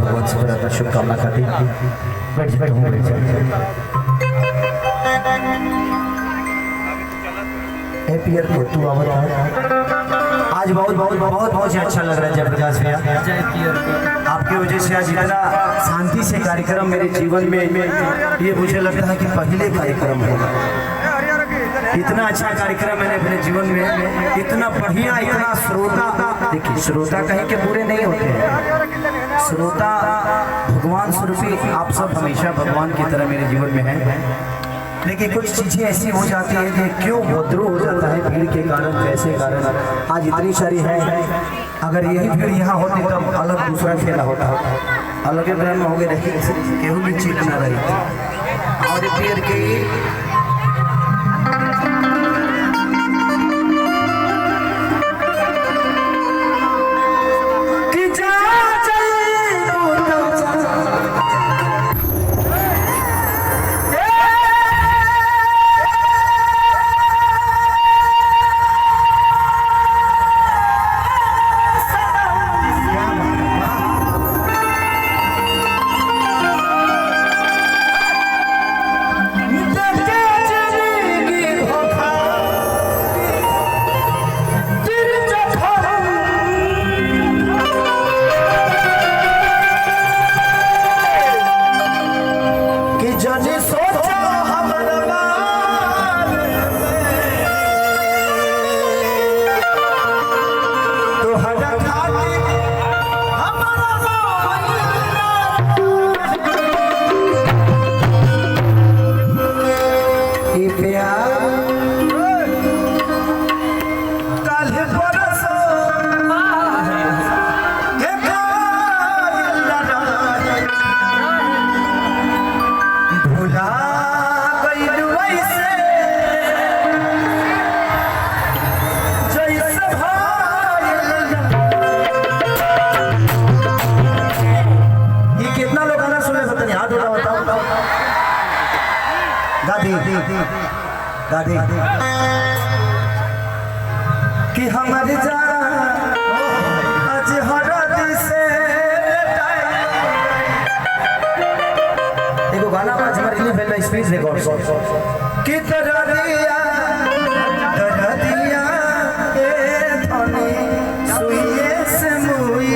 भगवान से बड़ा शुभकामना करती बैठ पियर को तू आवता आज बहुत बहुत बहुत बहुत अच्छा लग रहा है जयप्रकाश भैया। आपकी वजह से आज इतना शांति से कार्यक्रम मेरे जीवन में ये मुझे लगता है कि पहले कार्यक्रम होगा। इतना अच्छा कार्यक्रम मैंने अपने जीवन में, इतना बढ़िया, इतना श्रोता, देखिए श्रोता कहीं के पूरे नहीं होते हैं, श्रोता भगवान स्वरूपी आप सब हमेशा भगवान की तरह मेरे जीवन में है। लेकिन कुछ चीजें ऐसी हो जाती है कि क्यों भद्रू हो जाता है भीड़ के कारण, कैसे कारण आज इतनी सारी है। अगर यही भीड़ यहाँ होती तो अलग दूसरा खेला होता, अलग ब्रह्म हो गए, केहू भी चीज ना रही। और पीर की दादी कि हमारी जान आज हरदी से एगो गाना आज हमारे लिए पहला स्पीच रिकॉर्ड कि दरदिया ए धनी सुइए से मुई।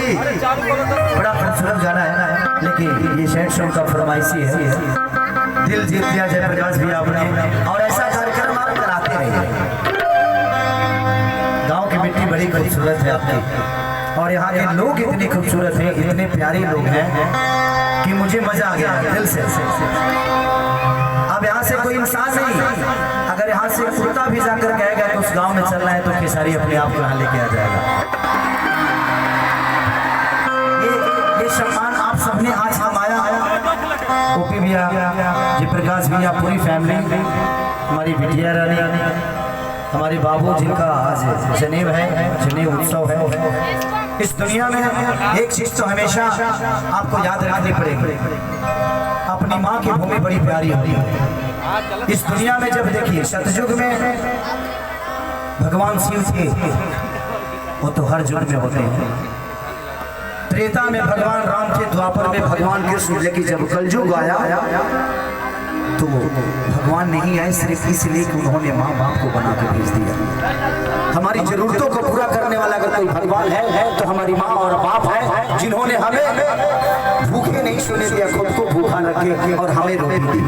बड़ा खूबसूरत गाना है, लेकिन ये सैड सॉन्ग का फरमाइशी है। दिल जीत लिया जयप्रकाश भी आपने, और ऐसा कार्यक्रम आप कराते रहिए। गांव की मिट्टी बड़ी खूबसूरत है आपकी, और यहाँ के लोग इतने खूबसूरत हैं, इतने प्यारे लोग हैं कि मुझे मजा आ गया दिल से। अब यहाँ से कोई इंसान नहीं, अगर यहाँ से कुत्ता भी जाकर कहेगा कि उस गांव में चलना है तो खेसारी अपने आप को यहाँ लेके आ जाएगा। ये सम्मान आप सबने आज हमारा ओपी भैया, जयप्रकाश भैया, पूरी फैमिली, हमारी बिटिया रानी, हमारे बाबू जिनका आज जनेब है, जनेब उत्सव है। इस दुनिया में एक चीज तो हमेशा आपको याद रखनी पड़ेगी, अपनी माँ की भूमि बड़ी प्यारी होती है। इस दुनिया में जब देखिए सतयुग में भगवान शिव थे, वो तो हर युग में होते हैं। त्रेता में भगवान राम थे, द्वापर में भगवान कृष्ण, लेकिन जब कलयुग आया तो भगवान नहीं आए सिर्फ इसलिए कि उन्होंने माँ बाप को बना के भेज दिया। हमारी जरूरतों को पूरा करने वाला अगर कोई भगवान है तो हमारी माँ और बाप है, जिन्होंने हमें भूखे नहीं सोने दिया, खुद को भूखा रखे और हमें रोटी दी।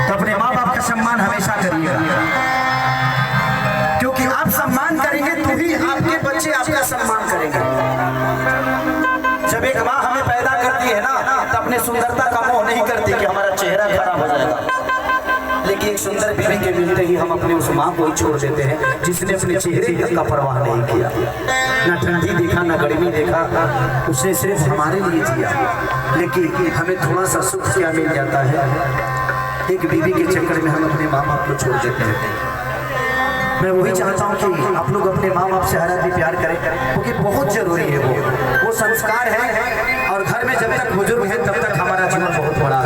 तो अपने माँ बाप का सम्मान हमेशा करिएगा, क्योंकि आप सम्मान करेंगे तो ही आपके बच्चे आपका सम्मान करेंगे। जब एक माँ हमें पैदा करती है ना, तो अपने सुंदरता का मोह नहीं करती कि हमारा चेहरा खराब हो जाएगा, लेकिन एक सुंदर बीवी के मिलते ही हम अपने उस माँ को ही छोड़ देते हैं जिसने अपने चेहरे तक का परवाह नहीं किया, ना ठंडी देखा ना गर्मी देखा, उसने सिर्फ हमारे लिए जिया। लेकिन हमें थोड़ा सा सुख क्या मिल जाता है, एक बीवी के चक्कर में हम अपने माँ बाप को छोड़ देते हैं। मैं वही चाहता हूँ कि आप लोग अपने माँ बाप से हर आदमी प्यार करें, क्योंकि बहुत जरूरी है, वो संस्कार है। और घर में जब तक बुजुर्ग है तब तक हमारा जीवन बहुत बड़ा है।